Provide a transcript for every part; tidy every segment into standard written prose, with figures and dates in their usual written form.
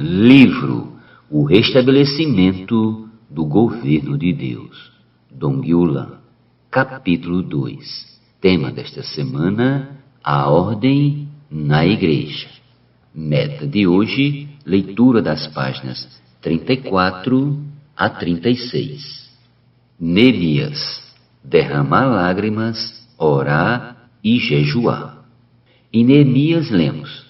Livro O Restabelecimento do Governo de Deus, Dong Yulan. Capítulo 2. Tema desta semana: a ordem na igreja. Meta de hoje: leitura das páginas 34 a 36. Neemias: derramar lágrimas, orar e jejuar. Em Neemias lemos: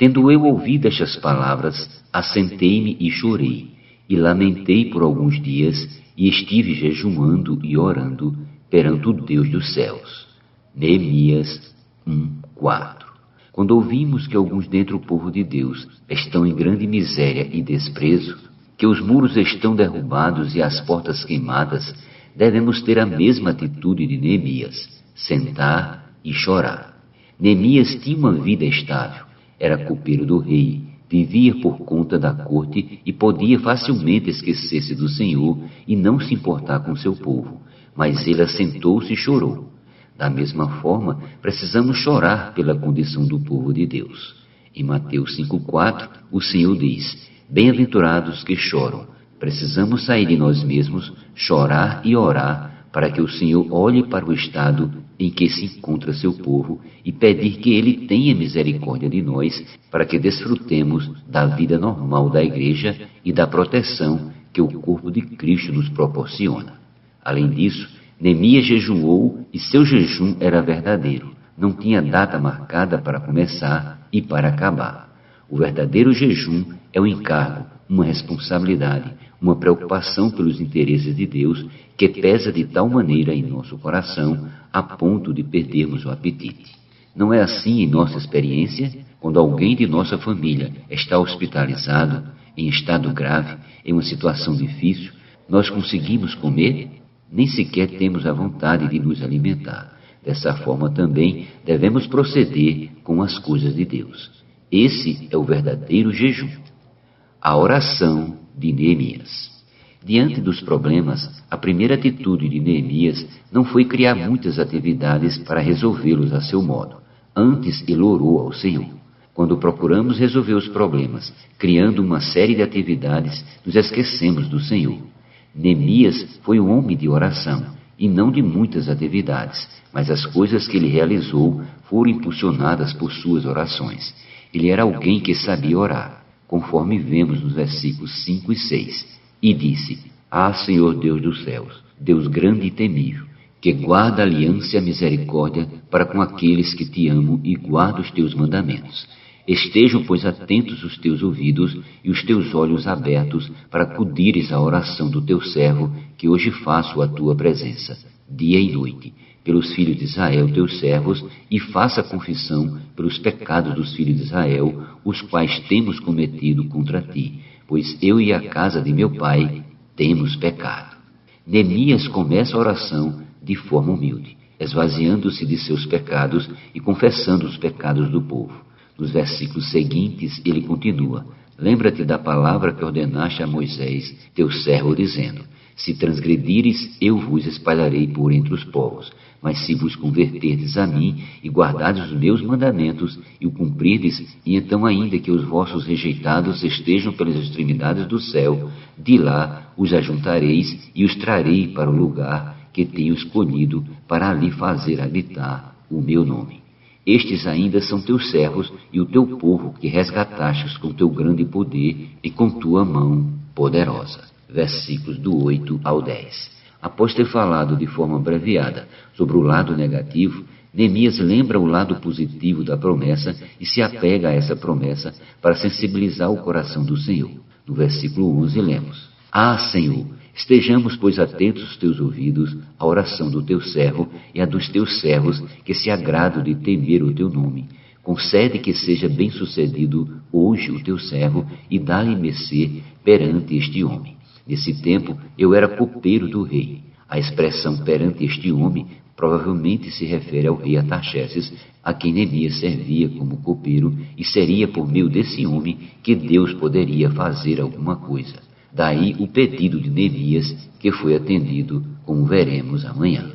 tendo eu ouvido estas palavras, assentei-me e chorei, e lamentei por alguns dias, e estive jejuando e orando perante o Deus dos céus. Neemias 1:4. Quando ouvimos que alguns dentre o povo de Deus estão em grande miséria e desprezo, que os muros estão derrubados e as portas queimadas, devemos ter a mesma atitude de Neemias: sentar e chorar. Neemias tinha uma vida estável, era copeiro do rei, vivia por conta da corte e podia facilmente esquecer-se do Senhor e não se importar com seu povo, mas ele assentou-se e chorou. Da mesma forma, precisamos chorar pela condição do povo de Deus. Em Mateus 5:4, o Senhor diz: bem-aventurados que choram. Precisamos sair de nós mesmos, chorar e orar para que o Senhor olhe para o estado em que se encontra seu povo e pedir que Ele tenha misericórdia de nós, para que desfrutemos da vida normal da igreja e da proteção que o corpo de Cristo nos proporciona. Além disso, Neemias jejuou e seu jejum era verdadeiro. Não tinha data marcada para começar e para acabar. O verdadeiro jejum é um encargo, uma responsabilidade, uma preocupação pelos interesses de Deus que pesa de tal maneira em nosso coração a ponto de perdermos o apetite. Não é assim em nossa experiência? Quando alguém de nossa família está hospitalizado, em estado grave, em uma situação difícil, nós conseguimos comer? Nem sequer temos a vontade de nos alimentar. Dessa forma também devemos proceder com as coisas de Deus. Esse é o verdadeiro jejum. A oração de Neemias. Diante dos problemas, a primeira atitude de Neemias não foi criar muitas atividades para resolvê-los a seu modo. Antes, ele orou ao Senhor. Quando procuramos resolver os problemas, criando uma série de atividades, nos esquecemos do Senhor. Neemias foi um homem de oração, e não de muitas atividades, mas as coisas que ele realizou foram impulsionadas por suas orações. Ele era alguém que sabia orar, conforme vemos nos versículos 5 e 6, e disse: ah, Senhor Deus dos céus, Deus grande e temível, que guarda a aliança e a misericórdia para com aqueles que te amam e guardam os teus mandamentos. Estejam, pois, atentos os teus ouvidos e os teus olhos abertos para acudires à oração do teu servo, que hoje faço à tua presença, dia e noite, pelos filhos de Israel, teus servos, e faça confissão pelos pecados dos filhos de Israel, os quais temos cometido contra ti, pois eu e a casa de meu pai temos pecado. Neemias começa a oração de forma humilde, esvaziando-se de seus pecados e confessando os pecados do povo. Nos versículos seguintes, ele continua: lembra-te da palavra que ordenaste a Moisés, teu servo, dizendo: se transgredires, eu vos espalharei por entre os povos. Mas se vos converterdes a mim e guardardes os meus mandamentos e o cumprirdes, e então ainda que os vossos rejeitados estejam pelas extremidades do céu, de lá os ajuntareis e os trarei para o lugar que tenho escolhido para ali fazer habitar o meu nome. Estes ainda são teus servos e o teu povo que resgatastes com teu grande poder e com tua mão poderosa. Versículos do 8 ao 10. Após ter falado de forma abreviada sobre o lado negativo, Neemias lembra o lado positivo da promessa e se apega a essa promessa para sensibilizar o coração do Senhor. No versículo 11 lemos: ah, Senhor, estejamos, pois, atentos os teus ouvidos à oração do teu servo e à dos teus servos que se agradam de temer o teu nome. Concede que seja bem-sucedido hoje o teu servo e dá-lhe mercê perante este homem. Nesse tempo, eu era copeiro do rei. A expressão perante este homem provavelmente se refere ao rei Artaxerxes, a quem Neemias servia como copeiro, e seria por meio desse homem que Deus poderia fazer alguma coisa. Daí o pedido de Neemias, que foi atendido, como veremos amanhã.